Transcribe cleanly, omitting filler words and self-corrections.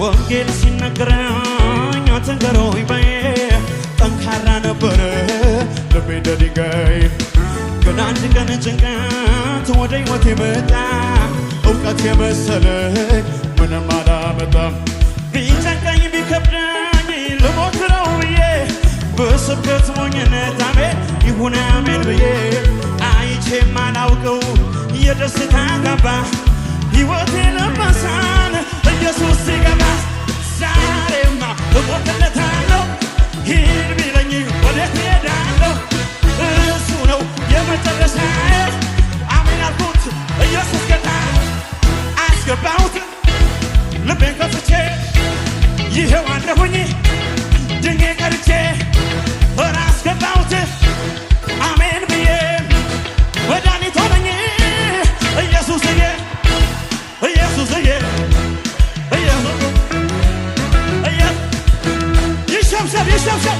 ወንጌል ሲነገረኝ አትንገሩኝ በይ ጠንካራ ነበረ ልቤ እንደ ድንጋይ ግን አንድ ቀን ጭንቀት ወደ ሕይወቴ መጣ እውቀት የመሰለኝ ምንም አላመጣም ቢጨንቀኝ ቢከብደኝ ልሞክረው ብዬ በስብከት ሞኝነት አሜን ይሁን አሜን ብዬ አይቼ ማላውቀው የደስታ ካባ ሕይወቴ ለበሳን ኢየሱስ ሲገባ ዛሬማ እሞትለታለሁ ሂድ ቢለኝ ወዴት እሄዳለሁ እሱ ነው የመጨረሻዬ አሜን አልኩት ኢየሱስ ጌታ አስገባሁት ልቤን ከፍቼ ይኸው አለሁኝ ድኜ ቀርቼ አስገባሁት አሜን ብዬ መድኃኒት ሆነኝ ኢየሱስዬ ኢየሱስዬ ይሸብሸብ ይሸብሸብ